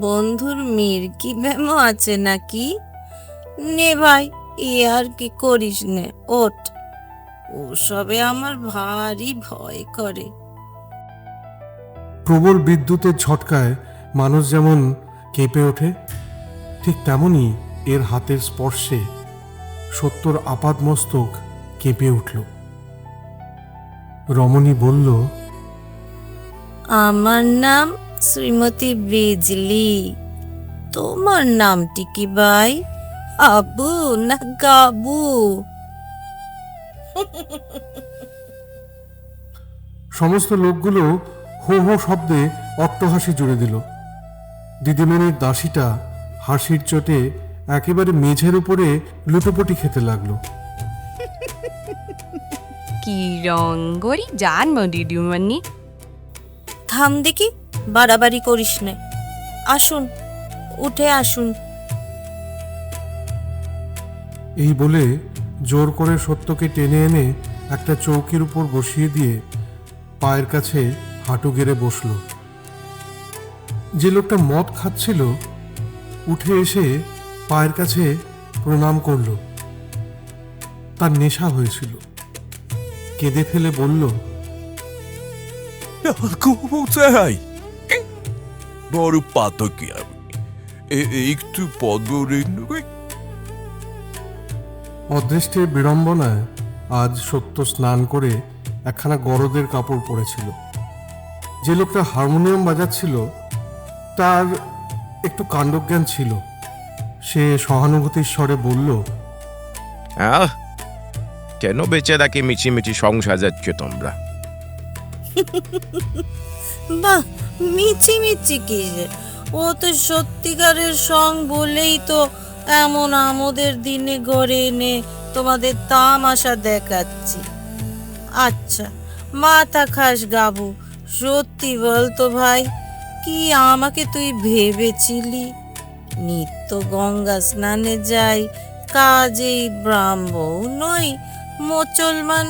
বন্ধুর মির্কি ব্যামো আছে নাকি? নে ভাই, এ আর কি করিস নে, ওঠ। ওসবে আমার ভারী ভয় করে। প্রবল বিদ্যুতের ঝটকায় মানুষ যেমন কেঁপে ওঠে, ঠিক তেমনি এর হাতের স্পর্শে সত্যর আপাদমস্তক কেঁপে উঠল। রমণী বলল, আমার নাম শ্রীমতী বিজলি। তোমার নামটি কি ভাই? আবু না গাবু? সমস্ত লোকগুলো হো হো শব্দে অট্টহাসি জুড়ে দিল। দিদিমণির দাসীটা হাসির চোটে একেবারে মেঝের উপরে লুটোপুটি খেতে লাগলো। কি রঙ্গরি জানম দিদিমণি। থাম দেখি, বাড়াবাড়ি করিস নে। আসুন, উঠে আসুন। এই বলে জোর করে সত্যকে টেনে এনে একটা চৌকির উপর বসিয়ে দিয়ে পায়ের কাছে হাঁটু গেড়ে বসল। যে লোকটা মদ খাচ্ছিল উঠে এসে পায়ের কাছে প্রণাম করল। তার নেশা হয়েছিল। কেঁদে ফেলে বলল, কোথায় বড় পাতকি আমি, একটু পদরে অদৃষ্টের বিড়ম্বনায় আজ সত্য স্নান করে একখানা গরদের কাপড় পরেছিল। যে লোকটা হারমোনিয়াম বাজাচ্ছিল তার একটু কাণ্ডজ্ঞান ছিল। সে সহানুভূতির স্বরে বলল, কেন বেচারাকে মিছিমিছি সংসার যাচ্ছ তোমরা? বাহ, মিছি মিছি কি যে, ও তো সত্যিকারের সং বলেই তো এমন আমোদের দিনে গড়ে এনে তোমাদের তামাশা দেখাচ্ছি। আচ্ছা, মাথা খাস গাবু, সত্যি বলতো ভাই, কি আমাকে তুই ভেবেছিলি? নিত্য গঙ্গা স্নানে যাই, কাজেই ব্রাহ্মণ নই, মুসলমান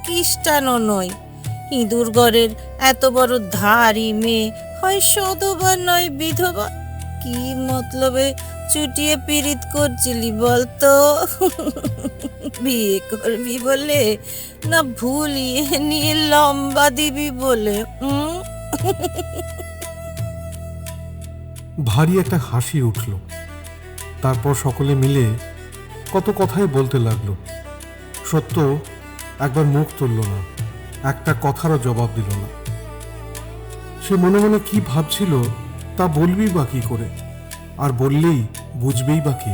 খ্রিস্টানও নই। ইঁদুরগড়ের এত বড় ধারি মেয়ে, হয় সধবা নয় বিধবা। কি মতলবে চুটিয়ে পীড়িত করছিলি বলতো? বিয়ে করবি বলে, না ভুলিয়ে নিয়ে লম্বা দিবি বলে? ভারী একটা হাসি উঠল। তারপর সকলে মিলে কত কথাই বলতে লাগলো। সত্য একবার মুখ তুলল না, একটা কথারও জবাব দিল না। সে মনে মনে কি ভাবছিল তা বলবি বা কি করে, আর বললেই বুঝবেই বা কে?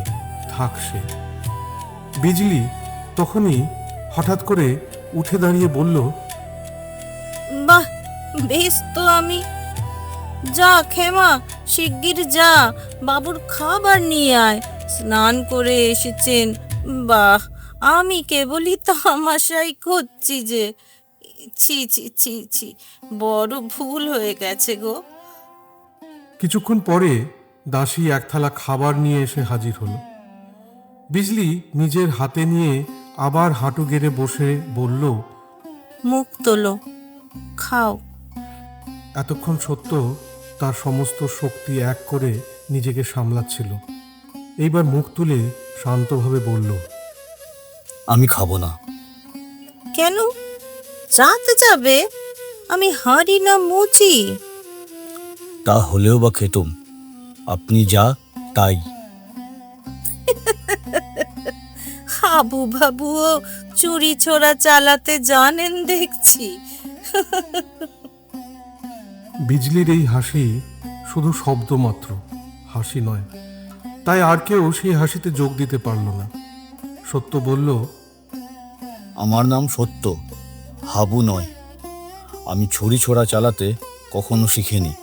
থাক সে। বিজলি তখনই হঠাৎ করে উঠে দাঁড়িয়ে বলল, বাহ, বেশ তো আমি। যা খেমা, শিগগির যা, বাবুর খাবার নিয়ে আয়। স্নান করে এসেছেন। বাহ, আমি কেবলই তামাশাই করছি যে। ছি ছি ছি ছি, বড় ভুল হয়ে গেছে গো। কিছুক্ষণ পরে দাসী এক থালা খাবার নিয়ে এসে হাজির হলো। বিজলি নিজের হাতে নিয়ে আবার হাঁটু গেড়ে বসে বলল, মুখ তোলো, খাও। এতক্ষণ সত্য তার সমস্ত শক্তি এক করে নিজেকে সামলাচ্ছিল। এইবার মুখ তুলে শান্তভাবে বলল, আমি খাবো না। কেন? চাতে যাবে? আমি হাঁড়ি না মুচি? তা হলেও বা খেতুম, আপনি যা তাই। হাবু বাবুও চুরি ছোড়া চালাতে জানেন দেখছি। বিজলির এই হাসি শুধু শব্দ মাত্র, হাসি নয়। তাই আর কেউ সেই হাসিতে যোগ দিতে পারল না। সত্য বলল, আমার নাম সত্য, হাবু নয়। আমি ছুরি ছোড়া চালাতে কখনো শিখিনি,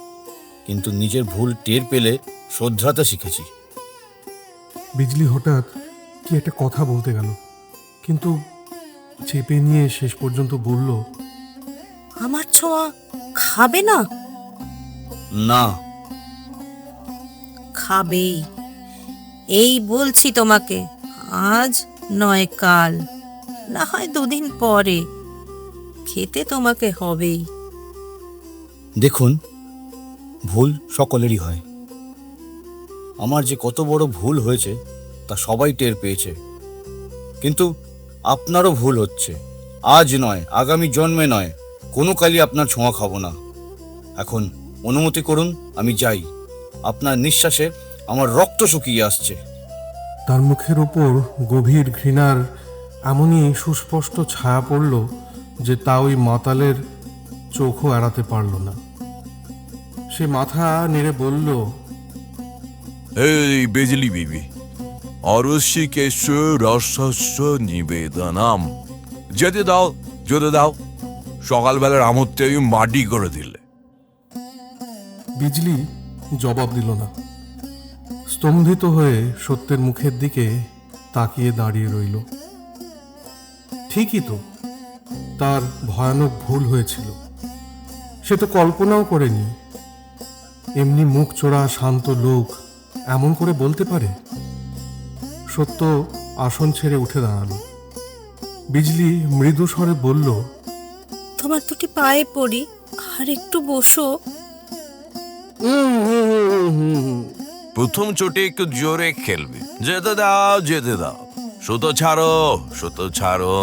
কিন্তু নিজের ভুল টের পেলে শ্রদ্ধাতে শিখেছি। বিজলি হঠাৎ কি একটা কথা বলতে গেল, কিন্তু চেপে নিয়ে শেষ পর্যন্ত বলল, আমার ছোঁয়া খাবে না? না। খাবেই, এই বলছি তোমাকে। আজ নয় কাল, না হয় দুদিন পরে, খেতে তোমাকে হবেই। দেখুন, ভুল সকলেরই হয়, আমার যে কত বড় ভুল হয়েছে তা সবাই টের পেয়েছে, কিন্তু আপনারও ভুল হচ্ছে। আজ নয়, আগামী জন্মে নয়, কোনো কালই আপনার ছোঁয়া খাবো না। এখন অনুমতি করুন আমি যাই, আপনার নিঃশ্বাসে আমার রক্ত শুকিয়ে আসছে। তার মুখের ওপর গভীর ঘৃণার এমনই সুস্পষ্ট ছায়া পড়ল যে তা ওই মাতালের চোখও এড়াতে পারল না। সে মাথা নেড়ে বলল, এই বিজলি বিবি, অরসিকেশ রসস্য নিবেদনম। যেতে দাও, যেতে দাও, সকালবেলার আমত্তে মাটি করে দিলে। বিজলি জবাব দিল না। স্তম্ভিত হয়ে সত্যের মুখের দিকে তাকিয়ে দাঁড়িয়ে রইল। ঠিকই তো, তার ভয়ানক ভুল হয়েছিল। সে তো কল্পনাও করেনি এমনি মুখ চোরা শান্ত লোক এমন করে বলতে পারে। সত্য আসন ছেড়ে উঠে দাঁড়ালো। বিজলি মৃদু স্বরে বলল, তোমার দুটি পায়ে পড়ি, আর একটু বসো। প্রথম চোটে একটু জোরে খেলবে। যেতে দাও, যেতে দাও, সুতো ছাড়ো, সুতো ছাড়ো।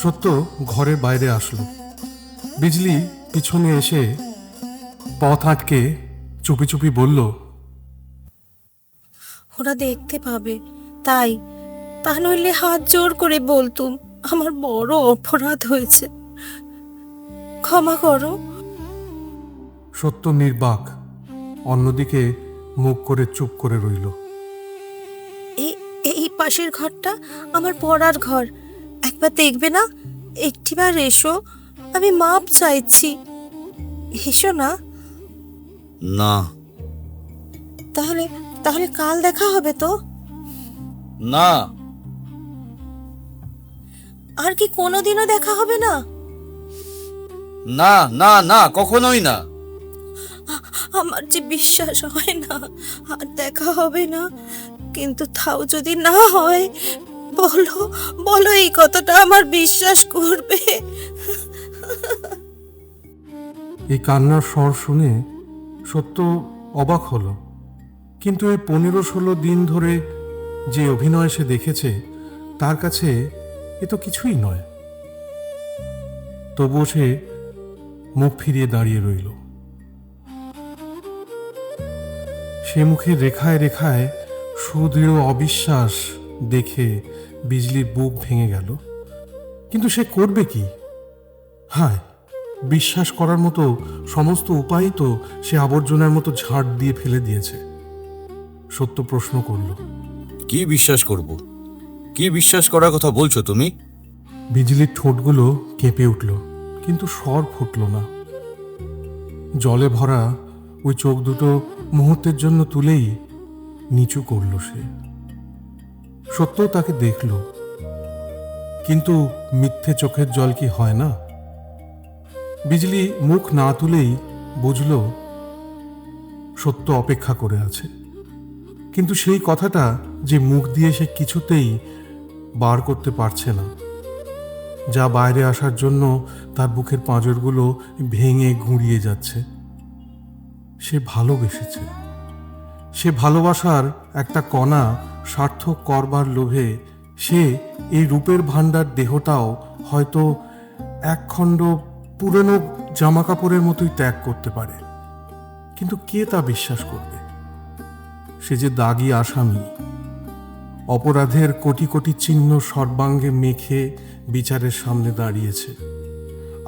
সত্য ঘরের বাইরে আসলো। বিজলি পিছনে এসে পথ আটকে চুপি চুপি বলল, ওরা দেখতে পাবে, তাই তা নইলে হাত জোর করে বলতুম আমার বড় অপরাধ হয়েছে, ক্ষমা করো। সত্য নির্বাক, অন্যদিকে মুখ করে চুপ করে রইল। এই এই পাশের ঘরটা আমার পড়ার ঘর, একবার দেখবে না? একটিবার এসো, আমি মাপ চাইছি, এসো না। না তাহলে তাহলে কাল দেখা হবে তো? না আর কি কোনোদিনও দেখা হবে না? না না না, কখনোই না। আমার যে বিশ্বাস হয় না আর দেখা হবে না, কিন্তু তাও যদি না হয়, বলো বলো, এই কথাটা আমার বিশ্বাস করবে। এই কান্নার স্বর শুনে সত্য অবাক হলো। কিন্তু এই 15-16 দিন ধরে যে অভিনয় সে দেখেছে তার কাছে এ তো কিছুই নয়। তবুও সে মুখ ফিরিয়ে দাঁড়িয়ে রইল। সে মুখের রেখায় রেখায় সুদৃঢ় অবিশ্বাস দেখে বিজলির বুক ভেঙে গেল। কিন্তু সে করবে কি? হায়, বিশ্বাস করার মতো সমস্ত উপায় তো সে আবর্জনার মতো ঝাড় দিয়ে ফেলে দিয়েছে। সত্য প্রশ্ন করল, কি বিশ্বাস করব? কি বিশ্বাস করার কথা বলছো তুমি? বিজলির ঠোঁটগুলো কেঁপে উঠল, কিন্তু স্বর ফুটল না। জলে ভরা ওই চোখ দুটো মুহূর্তের জন্য তুলেই নিচু করল সে। সত্য তাকে দেখল, কিন্তু মিথ্যে চোখের জল কি হয় না? বিজলি মুখ না তুলেই বুঝল সত্য অপেক্ষা করে আছে। কিন্তু সেই কথাটা যে মুখ দিয়ে সে কিছুতেই বার করতে পারছে না, যা বাইরে আসার জন্য তার বুকের পাঁজরগুলো ভেঙে গুঁড়িয়ে যাচ্ছে। সে ভালোবেসেছে। সে ভালোবাসার একটা কণা সার্থক করবার লোভে সে এই রূপের ভাণ্ডার দেহটাও হয়তো একখণ্ড পুরনো জামা কাপড়ের মতোই ত্যাগ করতে পারে। কিন্তু কে তা বিশ্বাস করবে? সে যে দাগী আসামি, অপরাধের কোটি কোটি চিহ্ন সর্বাঙ্গে মেখে বিচারের সামনে দাঁড়িয়েছে।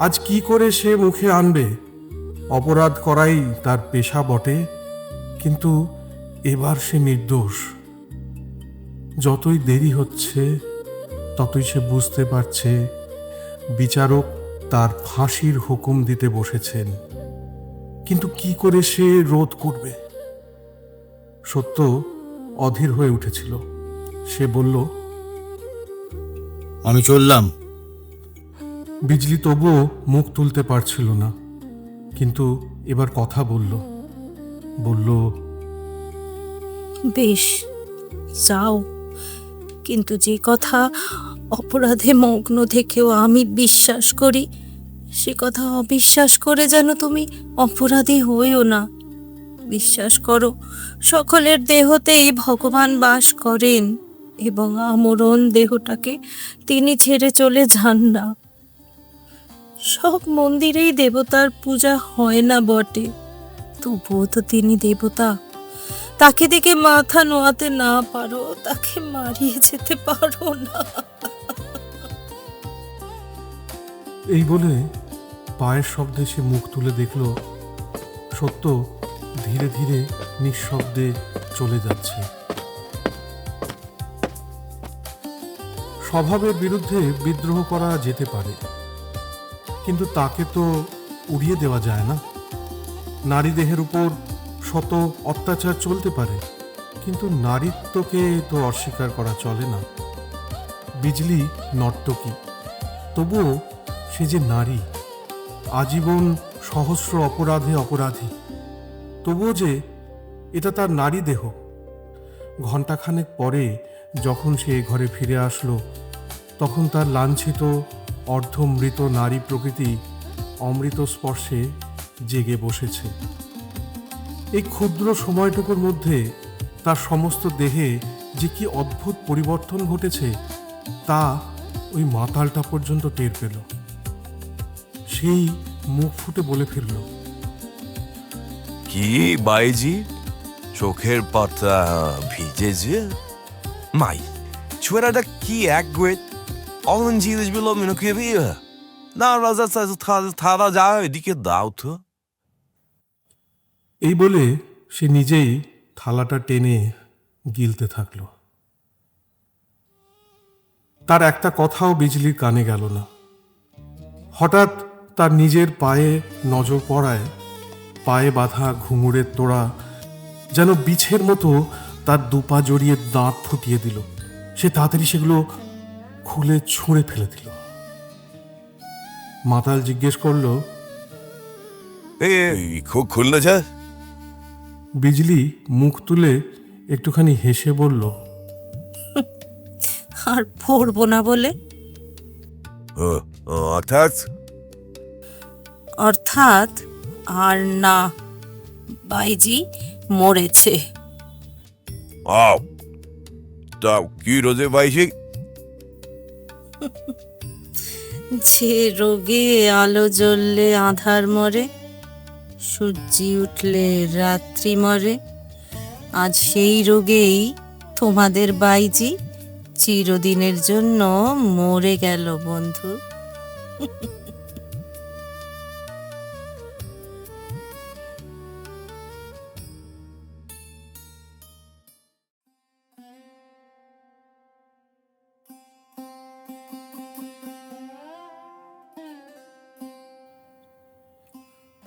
আজ কি করে সে মুখে আনবে? অপরাধ করাই তার পেশা বটে, কিন্তু এবার সে নির্দোষ। যতই দেরি হচ্ছে ততই সে বুঝতে পারছে বিচারক তার ফাঁসির হুকুম দিতে বসেছেন। কিন্তু কি করে সে রোধ করবে? সত্য অধীর হয়ে উঠেছিল। সে বলল, আমি চললাম। বিজলি তবুও মুখ তুলতে পারছিল না, কিন্তু এবার কথা বলল। বেশ, যাও, কিন্তু যে কথা অপরাধে মগ্ন থেকেও আমি বিশ্বাস করি, সে কথা অবিশ্বাস করে যেন তুমি অপরাধী হইও না। বিশ্বাস করো, সকলের দেহতেই ভগবান বাস করেন এবং আমরণ দেহটাকে তিনি ছেড়ে চলে যান না। সব মন্দিরেই দেবতার পূজা হয় না বটে, তবুও তো তিনি দেবতা। তাকে দেখে মাথা নোয়াতে না পারো, তাকে মারিয়ে যেতে পারো না। এই বলে পায়ের শব্দে সে মুখ তুলে দেখল সত্য ধীরে ধীরে নিঃশব্দে চলে যাচ্ছে। স্বভাবের বিরুদ্ধে বিদ্রোহ করা যেতে পারে, কিন্তু তাকে তো উড়িয়ে দেওয়া যায় না। নারী দেহের উপর শত অত্যাচার চলতে পারে, কিন্তু নারীত্বকে তো অস্বীকার করা চলে না। বিজলি নর্তকী, তবুও সে যে নারী, আজীবন সহস্র অপরাধে অপরাধী, তবুও যে এটা তার নারী দেহ। ঘণ্টাখানেক পরে যখন সে ঘরে ফিরে আসলো, তখন তার লাঞ্ছিত অর্ধমৃত নারী প্রকৃতি অমৃত স্পর্শে জেগে বসেছে। এই ক্ষুদ্র সময়টুকুর মধ্যে তার সমস্ত দেহে যে কি অদ্ভুত পরিবর্তন ঘটেছে তা ওই মাতালটা পর্যন্ত টের পেল। সেই মুখ ফুটে বলে ফিরল, কি বাইজি, চোখের পাতা ভিজেছে? মাই, ছোড়াটা কি এক গুয়েট অন জিনিস বিলো মেনু কে বিয়ে না রাজা থারা যায় এদিকে দাও তো। এই বলে সে নিজেই থালাটা টেনে গিলতে থাকল। তার একটা কথাও বিজলির কানে গেল না। হঠাৎ তার নিজের পায়ে নজর পড়ায় পায়ে বাঁধা ঘুঙুরের তোড়া যেন বিছের মতো তার দুপা জড়িয়ে দাঁত ফুটিয়ে দিল। সে তাড়াতাড়ি সেগুলো খুলে ছুঁড়ে ফেলে দিল। মাতাল জিজ্ঞেস করল, এই খুললে যা। বিজলি মুখ তুলে একটুখানি হেসে বলল, আর পড়বো না বলে? অর্থাৎ? অর্থাৎ আর না, বাইজি মরেছে। তা কি রোজে বাইজি? যে রোগে আলো জ্বললে আধার মরে, সূর্যি উঠলে রাত্রি মরে, আজ সেই রোগেই তোমাদের বাইজি চিরদিনের জন্য মরে গেল বন্ধু।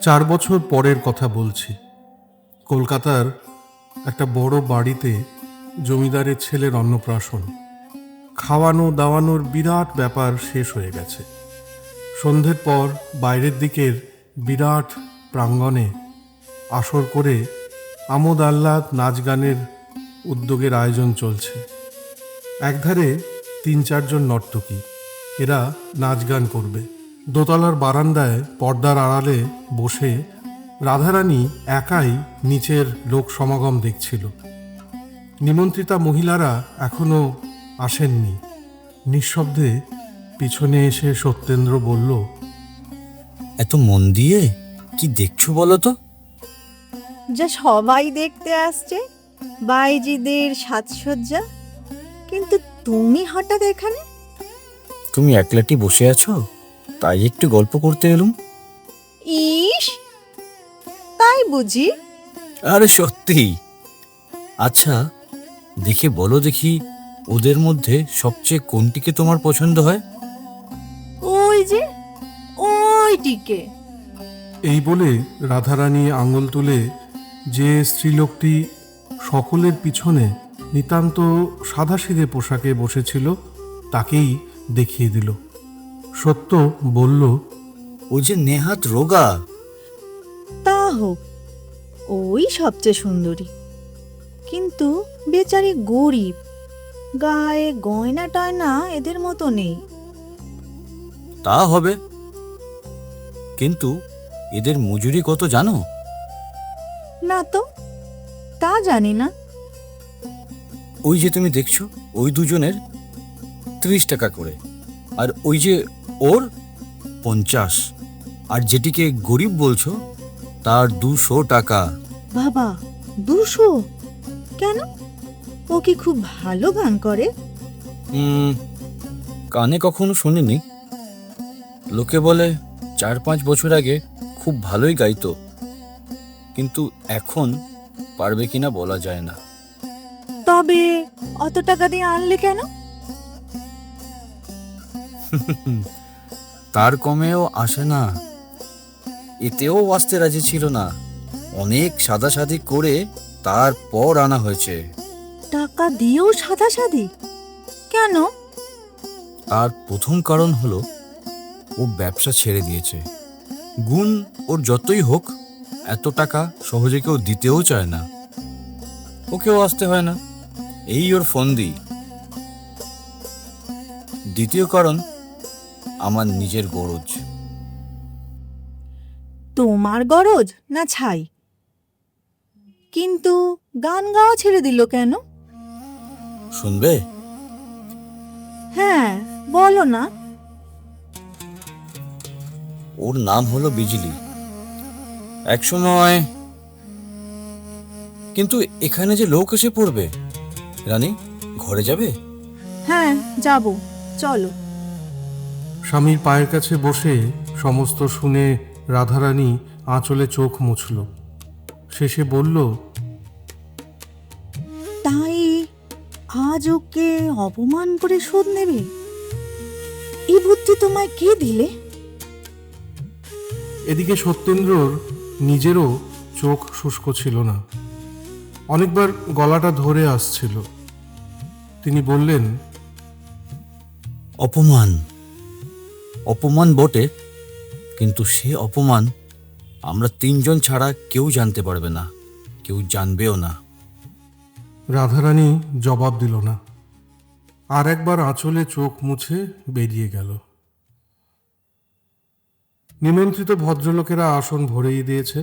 চার বছর পরের কথা বলছি। কলকাতার একটা বড় বাড়িতে জমিদারের ছেলের অন্নপ্রাশন। খাওয়ানো দাওয়ানোর বিরাট ব্যাপার শেষ হয়ে গেছে। সন্ধ্যের পর বাইরের দিকের বিরাট প্রাঙ্গণে আসর করে আমোদ আহ্লাদ নাচ গানের উদ্যোগের আয়োজন চলছে। একধারে ৩-৪ জন নর্তকী, এরা নাচ গান করবে। দোতলার বারান্দায় পর্দার আড়ালে বসে রাধারানী একাই নিচের লোক সমাগম দেখছিল। নিমন্ত্রিতা মহিলারা এখনো আসেননি। নিঃশব্দে পিছনে এসে সত্যেন্দ্র বলল, এত মন দিয়ে কি দেখছো বলো তো? যা সবাই দেখতে আসছে, বাইজিদের সাজসজ্জা, কিন্তু তুমি হঠাৎ এখানে? তুমি একলাটি বসে আছো, তাই একটু গল্প করতে এলুম। ইস, তাই বুঝি? আরে সত্যি। আচ্ছা, দেখে বলো দেখি, ওদের মধ্যে সবচেয়ে কোনটিকে তোমার পছন্দ হয়? ওই যে ওইটিকে। এই বলে রাধারানী আঙুল তুলে যে স্ত্রীলোকটি সকলের পিছনে নিতান্ত সাদাসিধে পোশাকে বসেছিল তাকেই দেখিয়ে দিল। সত্য বলল, ও যে নেহাত রোগা। তা হোক, ওই সবচেয়ে সুন্দরী, কিন্তু বেচারি গরিব, গায়ে গয়না টয়না এদের মতো নেই। তা হবে, কিন্তু এদের মজুরি কত জানো? না তো, তা জানি না। ওই যে তুমি দেখছো, ওই দুজনের 30 টাকা করে, আর ওই যে ওর 50, আর যেটিকে গরিব বলছো তার 200 টাকা। বাবা, 200? কেন? ও কি খুব ভালো গান করে? কানে কখনো শুনিনি, লোকে বলে 4-5 বছর আগে খুব ভালোই গাইতো, কিন্তু এখন পারবে কিনা বলা যায় না। তবে অত টাকা দিয়ে আনলে কেন? তার কমেও আসে না, এতেও আসতে রাজি ছিল না, অনেক সাদাসাদি করে তারপর আনা হয়েছে। টাকা দিয়েও সাধাসাধি কেন? আর প্রথম কারণ হলো ও ব্যবসা ছেড়ে দিয়েছে। গুণ ওর যতই হোক, এত টাকা সহজে কেউ দিতেও চায় না, ওকেও আসতে হয় না, এই ওর ফন্দি। দ্বিতীয় কারণ আমার নিজের গরজ। তোমার গরজ না ছাই? কিন্তু গান গাওয়া ছেড়ে দিল কেন? শুনবে? হ্যাঁ, বলো না। ওর নাম হলো বিজলি। একসময়, কিন্তু এখানে যে লোক এসে পড়বে, রানী ঘরে যাবে? হ্যাঁ, যাব, চলো। স্বামীর পায়ের কাছে বসে সমস্ত শুনে রাধারানী আঁচলে চোখ মুছল। শেষে বলল, তাই আজ ওকে অপমান করে শোধ নেবে? এই বুদ্ধি তোমায় কে দিলে? এদিকে সত্যেন্দ্রর নিজেরও চোখ শুষ্ক ছিল না, অনেকবার গলাটা ধরে আসছিল। তিনি বললেন, অপমান, অপমান বটে, কিন্তু সে অপমান আমরা 3 জন ছাড়া কেউ জানতে পারবে না, কেউ জানবেও না। রাধারানী জবাব দিল না, আর একবার আঁচলে চোখ মুছে বেরিয়ে গেল। নিমন্ত্রিত ভদ্রলোকেরা আসন ভরেই দিয়েছে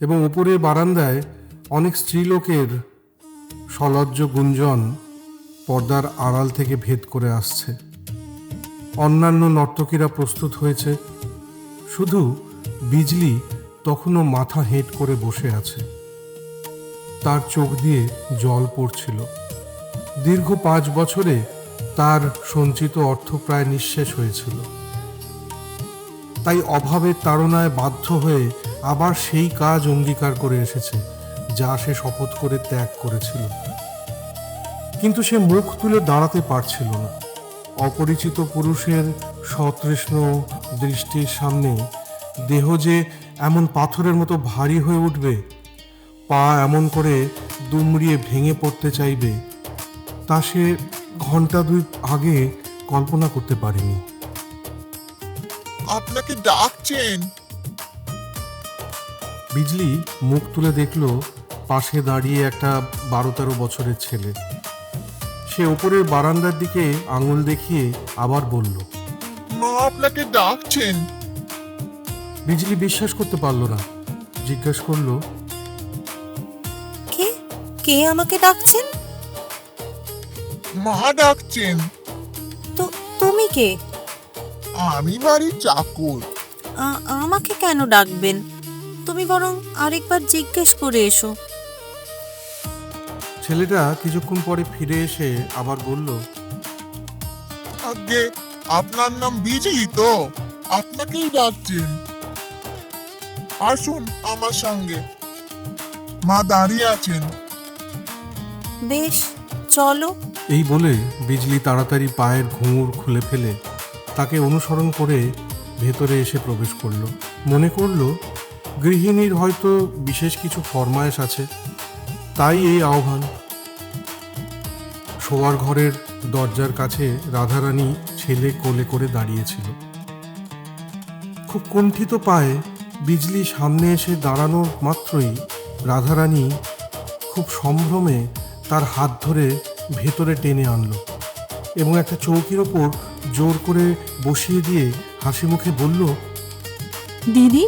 এবং উপরে বারান্দায় অনেক স্ত্রীলোকের সলজ্জ গুঞ্জন পর্দার আড়াল থেকে ভেদ করে আসছে। অন্যান্য নর্তকীরা প্রস্তুত হয়েছে, শুধু বিজলি তখনও মাথা হেঁট করে বসে আছে। তার চোখ দিয়ে জল পড়ছিল। দীর্ঘ 5 বছরে তার সঞ্চিত অর্থ প্রায় নিঃশেষ হয়েছিল। তাই অভাবের তাড়নায় বাধ্য হয়ে আবার সেই কাজ অঙ্গীকার করে এসেছে যা সে শপথ করে ত্যাগ করেছিল। কিন্তু সে মুখ তুলে দাঁড়াতে পারছিল না। অপরিচিত পুরুষের সতৃষ্ণ দৃষ্টির সামনে দেহ যে এমন পাথরের মতো ভারী হয়ে উঠবে, পা এমন করে দুমড়িয়ে ভেঙে পড়তে চাইবে, তা সে ঘন্টা 2 আগে কল্পনা করতে পারেনি। আপনাকে ডাকছেন। বিজলি মুখ তুলে দেখল পাশে দাঁড়িয়ে একটা 12-13 বছরের ছেলে। সে ওপরের বারান্দার দিকে আঙুল দেখিয়ে আবার বলল, মা আপনাকে ডাকছেন। বিজলি বিশ্বাস করতে পারল না, জিজ্ঞেস করল, কে কে আমাকে ডাকছেন? মা ডাকছেন। তো তুমি কে? আমি বাড়ির চাকর। আমাকে কেন ডাকবেন? তুমি বরং আরেকবার জিজ্ঞেস করে এসো। ছেলেটা কিছুক্ষণ পরে ফিরে এসে আবার বলল, আগে আপনার নাম বিজলি তো? আপনাকেই ডাকছেন। আসুন আমার সঙ্গে, মা দাঁড়িয়ে আছেন। বেশ, চলো। এই বলে বিজলি তাড়াতাড়ি পায়ের ঘুঙুর খুলে ফেলে তাকে অনুসরণ করে ভেতরে এসে প্রবেশ করলো। মনে করলো গৃহিণীর হয়তো বিশেষ কিছু ফরমায়েশ আছে, তাই এই আহ্বান। শোয়ার ঘরের দরজার কাছে রাধারানী ছেলে কোলে করে দাঁড়িয়েছিল। খুব কুণ্ঠিত পায়ে বিজলি সামনে এসে দাঁড়ানোর মাত্রই রাধারানী খুব সম্ভ্রমে তার হাত ধরে ভেতরে টেনে আনলো এবং একটা চৌকির ওপর জোর করে বসিয়ে দিয়ে হাসি মুখে বলল, দিদি,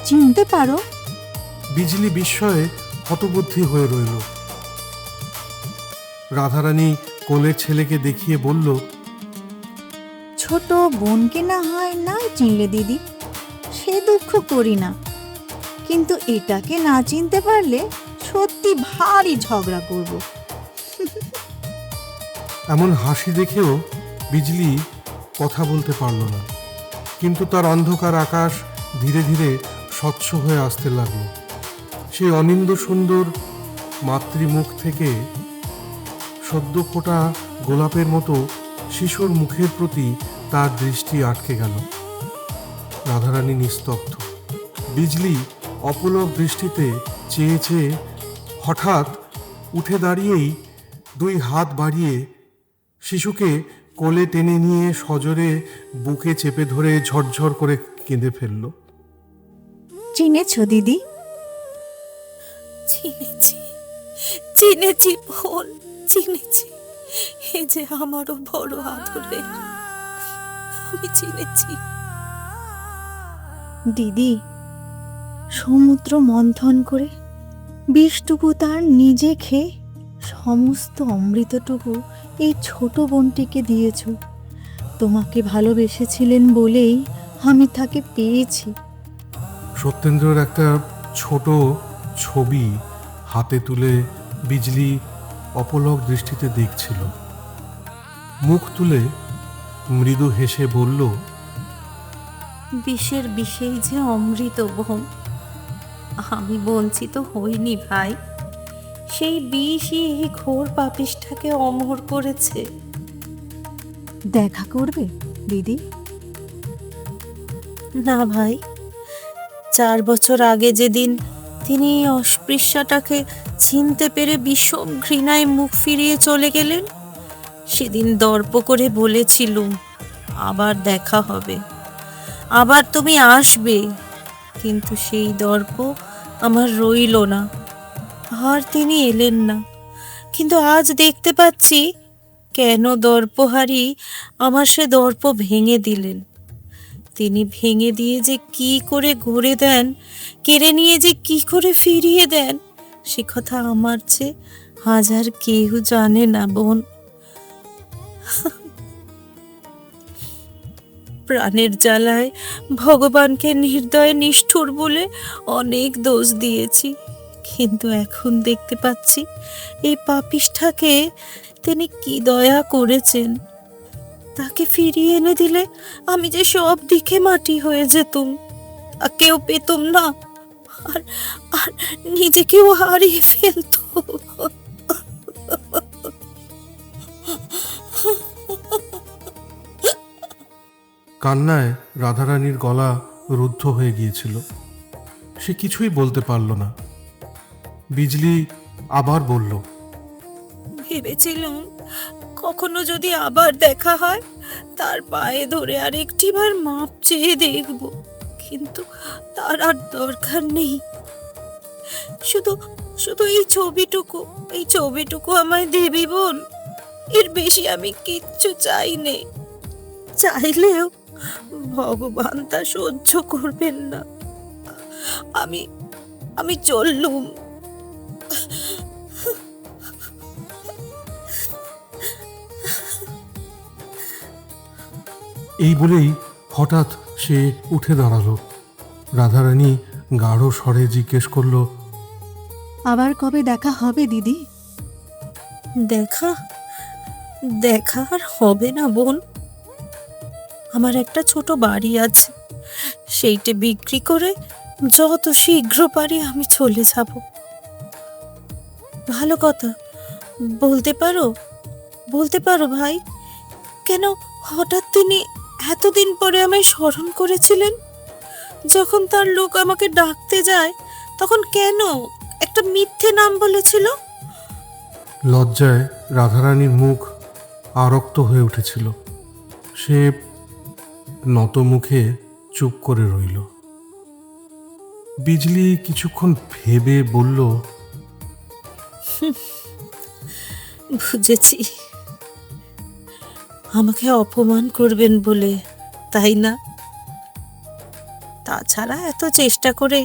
চিনতে পারো? বিজলি বিস্ময়ে হতবুদ্ধি হয়ে রইল। রাধারানী কোলের ছেলেকে দেখিয়ে বলল, ছোট বোনকে না হয় নাই চিনলে দিদি, সে দুঃখ করি না, কিন্তু এটাকে না চিনতে পারলে সত্যি ভারী ঝগড়া করব। এমন হাসি দেখেও বিজলি কথা বলতে পারল না, কিন্তু তার অন্ধকার আকাশ ধীরে ধীরে স্বচ্ছ হয়ে আসতে লাগলো। সেই অনিন্দ সুন্দর মাতৃমুখ থেকে সদ্য ফোটা গোলাপের মতো শিশুর মুখের প্রতি তার দৃষ্টি আটকে গেল। রাধারানী নিস্তব্ধ। বিজলি অপলক দৃষ্টিতে চেয়ে চেয়ে হঠাৎ উঠে দাঁড়িয়েই দুই হাত বাড়িয়ে শিশুকে কোলে টেনে নিয়ে সজোরে বুকে চেপে ধরে ঝরঝর করে কেঁদে ফেলল। চিনেছ দিদি? চিনেছি, চিনেছি বোন, চিনেছি। এ যে আমারও বড় আদরে, আমি চিনেছি। দিদি, সমুদ্র মন্থন করে বিষটুকু তার নিজে খেয়ে সমস্ত অমৃতটুকু এই ছোট বোনটিকে দিয়েছ। তোমাকে ভালোবেসেছিলেন বলেই আমি তাকে পেয়েছি। সত্যেন্দ্রর একটা ছোট ছবি হাতে তুলে বিজলি অপলক দৃষ্টিতে দেখছিল। মুখ তুলে মৃদু হেসে বলল, বিষের বিষেই যে অমৃত বোন, আমি বঞ্চিত হইনি ভাই। সেই বিষই এই ঘোর পাপিষ্ঠাকে অমর করেছে। দেখা করবে দিদি? না ভাই, 4 বছর আগে যেদিন তিনি এই অস্পৃশ্যাটাকে চিনতে পেরে বিষম ঘৃণায় মুখ ফিরিয়ে চলে গেলেন, সেদিন দর্প করে বলেছিলুম আবার দেখা হবে, আবার তুমি আসবে। কিন্তু সেই দর্প আমার রইল না, আর তিনি এলেন না। কিন্তু আজ দেখতে পাচ্ছি কেন দর্পহারি আমার সে দর্প ভেঙে দিলেন। তিনি ভেঙে দিয়ে যে কি করে গড়ে দেন, কেড়ে নিয়ে যে কি করে ফিরিয়ে দেন, সে কথা আমার চেয়ে হাজার কেউ জানে না বোন। প্রাণের জ্বালায় ভগবানকে নির্দয় নিষ্ঠুর বলে অনেক দোষ দিয়েছি, কিন্তু এখন দেখতে পাচ্ছি এই পাপিষ্ঠাকে তিনি কি দয়া করেছেন। তাকে ফিরিয়ে এনে দিলে আমি যে সব দিকে মাটি হয়ে যেতুম, তাকেও পেতুম না, আর আর নিজেকেও হারিয়ে ফেলতো। কান্নায় রাধারানীর গলা রুদ্ধ হয়ে গিয়েছিল। সে কিছুই বলতে পারল না। বিজলি আবার বলল, ভেবেছিলাম কখনো যদি আবার দেখা হয় তার পায়ে ধরে আর একটিবার মাপ চেয়ে দেখব, কিন্তু তার আর দরকার নেই। শুধু শুধু এই ছবিটুকু আমায় দেবি বোন, এর বেশি আমি কিচ্ছু চাই নে। চাইলেও ভগবান তা সহ্য করবেন না। আমি আমি চললুম। এই বলেই হঠাৎ সে উঠে দাঁড়ালো। রাধারানী গাঢ় স্বরে জিজ্ঞেস করল, আবার কবে দেখা হবে দিদি? দেখা দেখা আর হবে না বোন। আমার একটা ছোট বাড়ি আছে, সেইটে বিক্রি করে যত শীঘ্র পারি আমি চলে যাব। ভালো কথা, বলতে পারো ভাই, কেন হঠাৎ তিনি এতদিন পরে আমায় স্মরণ করেছিলেন? যখন তার লোক আমাকে ডাকতে যায় তখন কেন একটা মিথ্যে নাম বলেছিল? লজ্জায় রাধারানীর মুখ আরক্ত হয়ে উঠেছিল। সে নত মুখে চুপ করে রইল। বিজলি কিছুক্ষণ ভেবে বলল, বুঝেছি, আমাকে অপমান করবেন বলে, তাই না? তাছাড়া এত চেষ্টা করে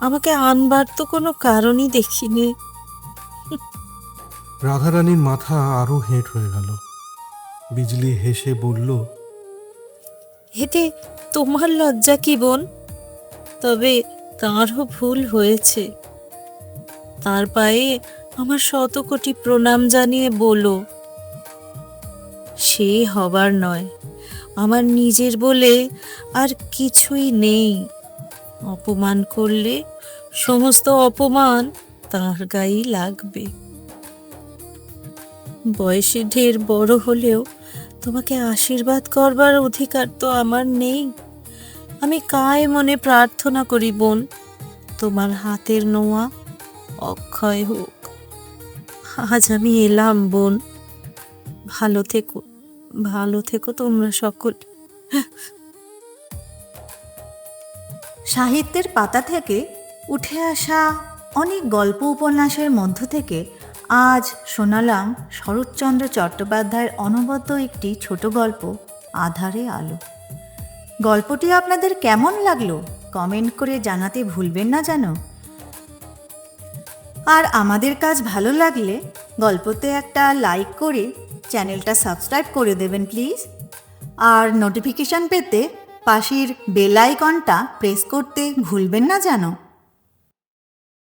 আমাকে আনবার তো কোনো কারণই দেখিনি। রাধারানীর মাথা আরো হেঁট হয়ে গেল। বিজলি হেসে বলল, এতে তোমার লজ্জা কি বোন? তবে তাঁরও ভুল হয়েছে। তার পায়ে আমার শত কোটি প্রণাম জানিয়ে বলো, সে হবার নয়, আমার নিজের বলে আর কিছুই নেই। অপমান করলে সমস্ত অপমান তাঁর গায়েই লাগবে। বয়সে ঢের বড় হলেও তোমাকে আশীর্বাদ করবার অধিকার তো আমার নেই। আমি কায় মনে প্রার্থনা করি বোন, তোমার হাতের নোয়া অক্ষয় হোক। আজ আমি এলাম বোন, ভালো থেকো, ভালো থেকো তোমরা সকল। সাহিত্যের পাতা থেকে উঠে আসা অনেক গল্প উপন্যাসের মধ্য থেকে আজ শোনালাম শরৎচন্দ্র চট্টোপাধ্যায়ের অনবদ্য একটি ছোট গল্প, আঁধারে আলো। গল্পটি আপনাদের কেমন লাগলো কমেন্ট করে জানাতে ভুলবেন না যেন। আর আমাদের কাজ ভালো লাগলে গল্পতে একটা লাইক করে চ্যানেলটা সাবস্ক্রাইব করে দেবেন প্লিজ। আর নোটিফিকেশান পেতে পাশের বেল আইকনটা প্রেস করতে ভুলবেন না যেন।